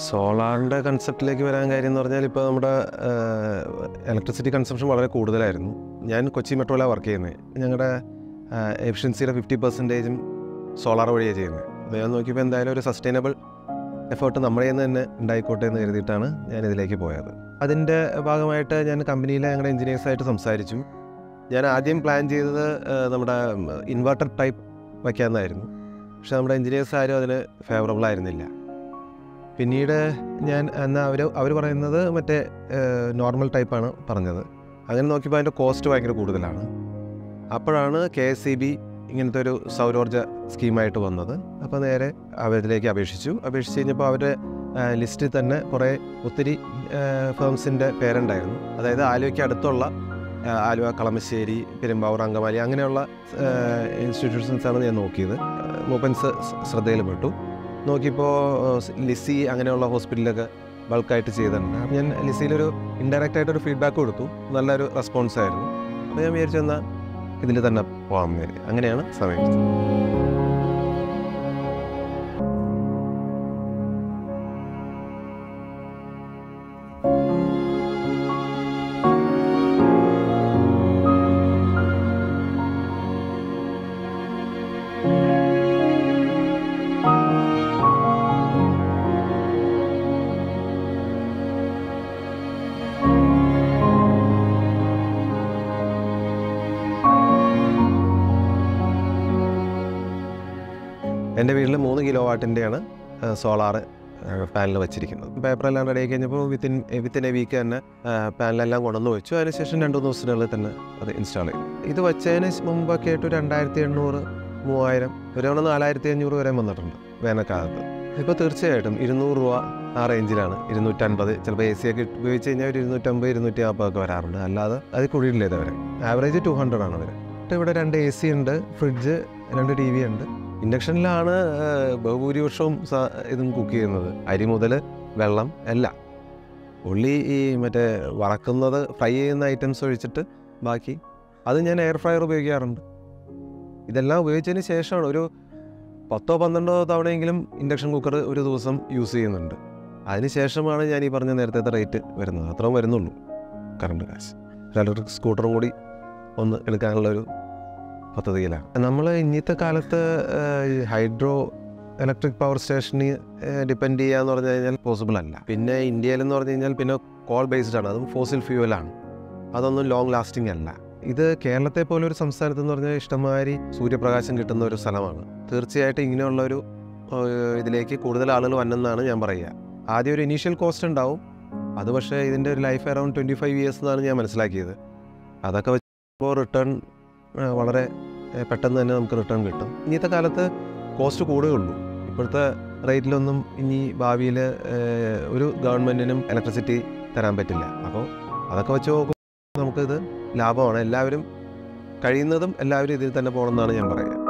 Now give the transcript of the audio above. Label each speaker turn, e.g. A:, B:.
A: സോളാറിൻ്റെ കൺസെപ്റ്റിലേക്ക് വരാൻ കാര്യം എന്ന് പറഞ്ഞാൽ ഇപ്പോൾ നമ്മുടെ ഇലക്ട്രിസിറ്റി കൺസംഷൻ വളരെ കൂടുതലായിരുന്നു. ഞാൻ കൊച്ചി മെട്രോയിലാണ് വർക്ക് ചെയ്യുന്നത്. ഞങ്ങളുടെ എഫിഷ്യൻസിയുടെ 50% സോളാർ വഴിയാണ് ചെയ്യുന്നത്. അത് ഞാൻ നോക്കിയപ്പോൾ എന്തായാലും ഒരു സസ്റ്റൈനബിൾ എഫേർട്ട് നമ്മുടെ തന്നെ ഉണ്ടായിക്കോട്ടെ എന്ന് കരുതിയിട്ടാണ് ഞാൻ ഇതിലേക്ക് പോയത്. അതിൻ്റെ ഭാഗമായിട്ട് ഞാൻ കമ്പനിയിലെ ഞങ്ങളുടെ എഞ്ചിനീയേഴ്സായിട്ട് സംസാരിച്ചു. ഞാൻ ആദ്യം പ്ലാൻ ചെയ്തത് നമ്മുടെ ഇൻവെർട്ടർ ടൈപ്പ് വയ്ക്കാമെന്നായിരുന്നു. പക്ഷെ നമ്മുടെ എഞ്ചിനീയേഴ്സ് ആരും അതിന് ഫേവറബിൾ ആയിരുന്നില്ല. പിന്നീട് ഞാൻ എന്നാൽ അവർ പറയുന്നത് മറ്റേ നോർമൽ ടൈപ്പാണ് പറഞ്ഞത്. അങ്ങനെ നോക്കിയപ്പോൾ അതിൻ്റെ കോസ്റ്റ് ഭയങ്കര കൂടുതലാണ്. അപ്പോഴാണ് KSEB ഇങ്ങനത്തെ ഒരു സൗരോർജ്ജ സ്കീമായിട്ട് വന്നത്. അപ്പോൾ നേരെ അവരിലേക്ക് അപേക്ഷിച്ച് കഴിഞ്ഞപ്പോൾ അവരുടെ ലിസ്റ്റിൽ തന്നെ ഒത്തിരി ഫേംസിൻ്റെ പേരുണ്ടായിരുന്നു. അതായത് ആലുവയ്ക്ക് അടുത്തുള്ള ആലുവ, കളമശ്ശേരി, പെരുമ്പാവൂർ, അങ്കമാലി അങ്ങനെയുള്ള ഇൻസ്റ്റിറ്റ്യൂഷൻസാണ് ഞാൻ നോക്കിയത്. മൂപ്പൻസ് ശ്രദ്ധയിൽപ്പെട്ടു. നോക്കിയപ്പോൾ ലിസി അങ്ങനെയുള്ള ഹോസ്പിറ്റലൊക്കെ ബൾക്കായിട്ട് ചെയ്തിട്ടുണ്ട്. അപ്പോൾ ഞാൻ ലിസിയിലൊരു ഇൻഡയറക്റ്റായിട്ടൊരു ഫീഡ്ബാക്ക് കൊടുത്തു. നല്ലൊരു റെസ്പോൺസായിരുന്നു. അപ്പോൾ ഞാൻ വിചാരിച്ചു എന്നാൽ ഇതിൽ തന്നെ പോകാൻ വേണ്ടി അങ്ങനെയാണ് സമീപിച്ചത്. എൻ്റെ വീട്ടിൽ 3 കിലോവാട്ടിൻ്റെയാണ് സോളാർ പാനൽ വെച്ചിരിക്കുന്നത്. പേപ്പറെല്ലാം റെഡി ആയി കഴിഞ്ഞപ്പോൾ വിത്തിൻ എ വീക്ക് തന്നെ പാനലെല്ലാം കൊണ്ടുവന്ന് വെച്ചു. അതിനുശേഷം 2-3 ദിവസത്തിനുള്ളിൽ തന്നെ അത് ഇൻസ്റ്റാൾ ചെയ്തു. ഇത് വെച്ചതിന് മുമ്പൊക്കെ ആയിട്ട് 2800, 3000, ഒരു 4500 വരെ വന്നിട്ടുണ്ട് വേനൽക്കാലത്ത്. ഇപ്പോൾ തീർച്ചയായിട്ടും 200 രൂപ ആ റേഞ്ചിലാണ്. 250, ചിലപ്പോൾ AC ഒക്കെ ഉപയോഗിച്ച് കഴിഞ്ഞാൽ ഒരു 250, 250 ഒക്കെ വരാറുണ്ട്. അല്ലാതെ അത് കൂടിയിട്ടില്ല ഇതുവരെ. ആവറേജ് 200 ആണ് അവർ. ഇവിടെ 2 AC ഉണ്ട്, ഫ്രിഡ്ജ്, 2 TV ഉണ്ട്. ഇൻഡക്ഷനിലാണ് ബഹുഭൂരിപക്ഷവും ഇതും കുക്ക് ചെയ്യുന്നത്. അരി മുതൽ വെള്ളം എല്ലാം. ഉള്ളി ഈ മറ്റേ വറക്കുന്നത്, ഫ്രൈ ചെയ്യുന്ന ഐറ്റംസ് ഒഴിച്ചിട്ട് ബാക്കി അത് ഞാൻ എയർ ഫ്രയർ ഉപയോഗിക്കാറുണ്ട്. ഇതെല്ലാം ഉപയോഗിച്ചതിന് ശേഷമാണ് ഒരു 10-12 തവണയെങ്കിലും ഇൻഡക്ഷൻ കുക്കർ ഒരു ദിവസം യൂസ് ചെയ്യുന്നുണ്ട്. അതിന് ശേഷമാണ് ഞാൻ ഈ പറഞ്ഞ നേരത്തെ റേറ്റ് വരുന്നത്. അത്രയും വരുന്നുള്ളൂ കറണ്ട് കാശ്. ഇലക്ട്രിക് സ്കൂട്ടറും കൂടി ഒന്ന് എടുക്കാനുള്ളൊരു പദ്ധതിയിലാണ്. നമ്മൾ ഇന്നത്തെ കാലത്ത് ഹൈഡ്രോ ഇലക്ട്രിക് പവർ സ്റ്റേഷന് ഡിപ്പെൻഡ് ചെയ്യുക എന്ന് പറഞ്ഞു കഴിഞ്ഞാൽ പോസിബിൾ അല്ല. പിന്നെ ഇന്ത്യയിലെന്ന് പറഞ്ഞു കഴിഞ്ഞാൽ പിന്നെ കോൾ ബേസ്ഡ് ആണ്, അതും ഫോസിൽ ഫ്യൂവലാണ്. അതൊന്നും ലോങ് ലാസ്റ്റിംഗ് അല്ല. ഇത് കേരളത്തെ പോലെ ഒരു സംസ്ഥാനത്ത് എന്ന് പറഞ്ഞാൽ ഇഷ്ടംമാതിരി സൂര്യപ്രകാശം കിട്ടുന്ന ഒരു സ്ഥലമാണ്. തീർച്ചയായിട്ടും ഇങ്ങനെയുള്ളൊരു ഇതിലേക്ക് കൂടുതൽ ആളുകൾ വന്നെന്നാണ് ഞാൻ പറയുക. ആദ്യം ഒരു ഇനീഷ്യൽ കോസ്റ്റ് ഉണ്ടാവും. അത് പക്ഷേ ഇതിൻ്റെ ഒരു ലൈഫ് അറൗണ്ട് 25 years എന്നാണ് ഞാൻ മനസ്സിലാക്കിയത്. അതൊക്കെ വെച്ചപ്പോൾ റിട്ടേൺ വളരെ പെട്ടെന്ന് തന്നെ നമുക്ക് റിട്ടേൺ കിട്ടും. ഇന്നത്തെ കാലത്ത് കോസ്റ്റ് കൂടുകയുള്ളൂ. ഇപ്പോഴത്തെ റേറ്റിലൊന്നും ഇനി ഭാവിയിൽ ഒരു ഗവൺമെൻറ്റിനും ഇലക്ട്രിസിറ്റി തരാൻ പറ്റില്ല. അപ്പോൾ അതൊക്കെ വെച്ച് നോക്കുമ്പോൾ നമുക്കിത് ലാഭമാണ്. എല്ലാവരും കഴിയുന്നതും എല്ലാവരും ഇതിൽ തന്നെ പോകണമെന്നാണ് ഞാൻ പറയുക.